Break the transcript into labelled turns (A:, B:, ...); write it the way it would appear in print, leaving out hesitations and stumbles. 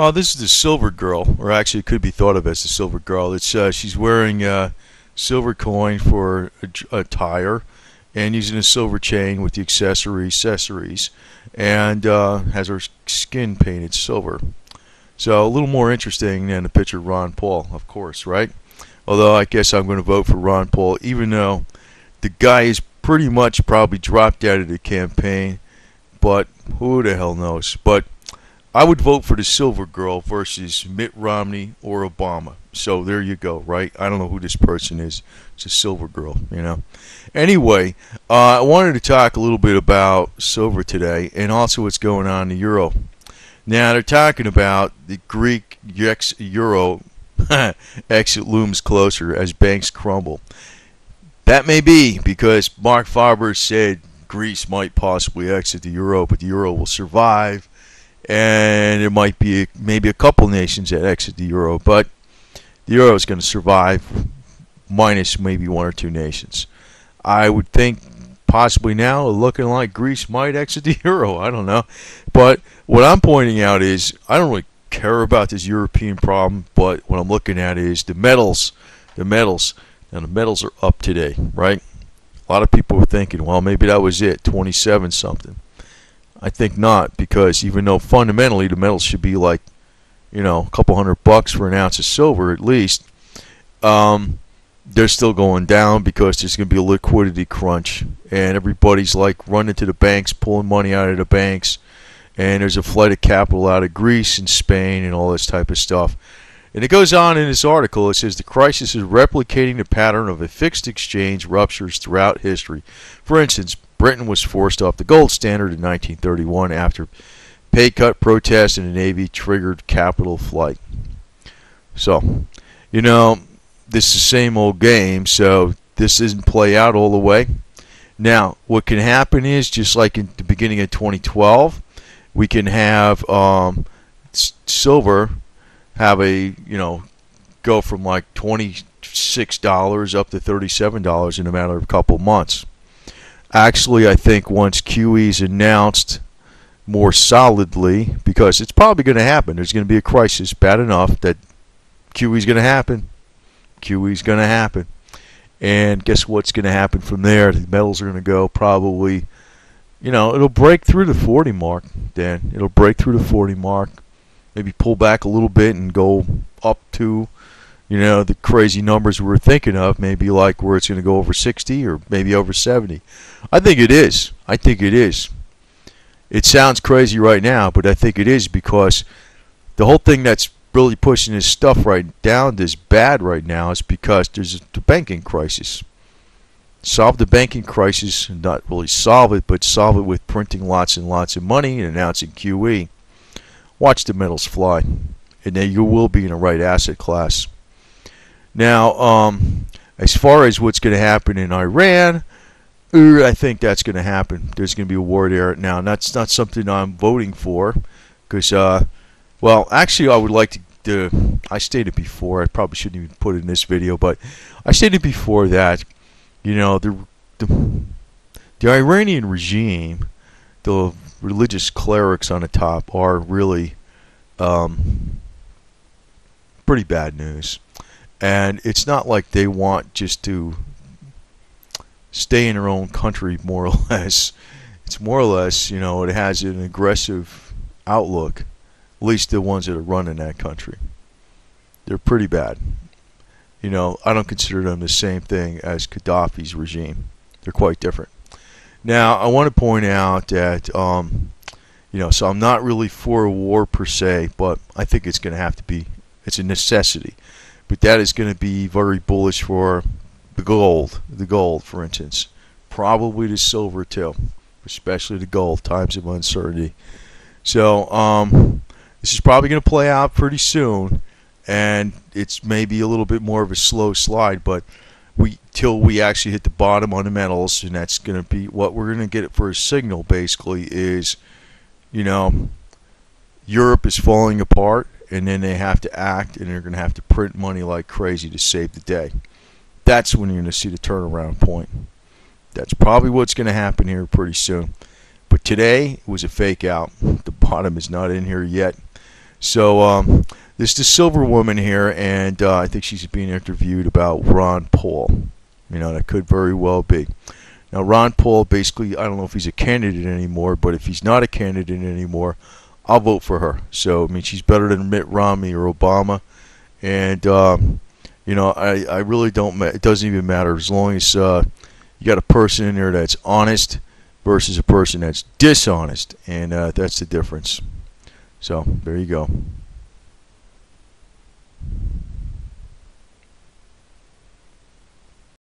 A: Oh, this is the silver girl, or actually, it could be thought of as the silver girl. It's she's wearing a silver coin for a tire, and using a silver chain with the accessories, and has her skin painted silver. So a little more interesting than the picture of Ron Paul, of course, right? Although I guess I'm going to vote for Ron Paul, even though the guy is pretty much probably dropped out of the campaign. But who the hell knows? But I would vote for the silver girl versus Mitt Romney or Obama. So there you go, right? I don't know who this person is. It's a silver girl. Anyway, I wanted to talk a little bit about silver today and also what's going on in the euro. Now, they're talking about the Greek euro exit looms closer as banks crumble. That may be because Mark Farber said Greece might possibly exit the euro, but the euro will survive. And there might be maybe a couple nations that exit the euro, but the euro is going to survive minus maybe one or two nations. I would think possibly now looking like Greece might exit the euro. I don't know. But what I'm pointing out is I don't really care about this European problem, but what I'm looking at is the metals. The metals. Now, the metals are up today, right? A lot of people were thinking, well, maybe that was it, 27 something. I think not, because even though fundamentally the metals should be like, a couple $100 for an ounce of silver at least, they're still going down because there's going to be a liquidity crunch, and everybody's like running to the banks, pulling money out of the banks, and there's a flight of capital out of Greece and Spain and all this type of stuff. And it goes on in this article. It says the crisis is replicating the pattern of a fixed exchange ruptures throughout history. For instance, Britain was forced off the gold standard in 1931 after pay cut protests and the Navy triggered capital flight. So, this is the same old game, so this doesn't play out all the way. Now, what can happen is, just like in the beginning of 2012, we can have silver have go from like $26 up to $37 in a matter of a couple months. Actually, I think once QE's announced more solidly, because it's probably going to happen, there's going to be a crisis bad enough that QE's going to happen. QE's going to happen. And guess what's going to happen from there? The metals are going to go probably, it'll break through the 40 mark, then. It'll break through the 40 mark. Maybe pull back a little bit and go up to, the crazy numbers we were thinking of, maybe like where it's going to go over 60 or maybe over 70. I think it is. It sounds crazy right now, but I think it is, because the whole thing that's really pushing this stuff right down this bad right now is because there's the banking crisis. Solve the banking crisis, not really solve it, but solve it with printing lots and lots of money and announcing QE. Watch the metals fly, and then you will be in the right asset class. Now, as far as what's going to happen in Iran, I think that's going to happen. There's going to be a war there. Now, that's not something I'm voting for, because, actually, I would like to. I stated before, I probably shouldn't even put it in this video, but I stated before that, the Iranian regime, the religious clerics on the top, are really pretty bad news. And it's not like they want just to stay in their own country, more or less. It's more or less, it has an aggressive outlook, at least the ones that are running that country. They're pretty bad. I don't consider them the same thing as Gaddafi's regime. They're quite different. Now, I want to point out that, so I'm not really for a war per se, but I think it's going to have to be, it's a necessity. But that is going to be very bullish for the gold, for instance. Probably the silver too, especially the gold, times of uncertainty. So this is probably going to play out pretty soon, and it's maybe a little bit more of a slow slide, but till we actually hit the bottom on the metals, and that's going to be what we're going to get for a signal, basically, is, Europe is falling apart, and then they have to act, and they're going to have to print money like crazy to save the day. That's when you're going to see the turnaround point. That's probably what's going to happen here pretty soon. But today, it was a fake out. The bottom is not in here yet. So this is the silver woman here, and I think she's being interviewed about Ron Paul. You know, that could very well be. Now, Ron Paul, basically, I don't know if he's a candidate anymore, but if he's not a candidate anymore, I'll vote for her. So, I mean, she's better than Mitt Romney or Obama. And, you know, I really don't, it doesn't even matter as long as you got a person in there that's honest versus a person that's dishonest. And that's the difference. So, there you go.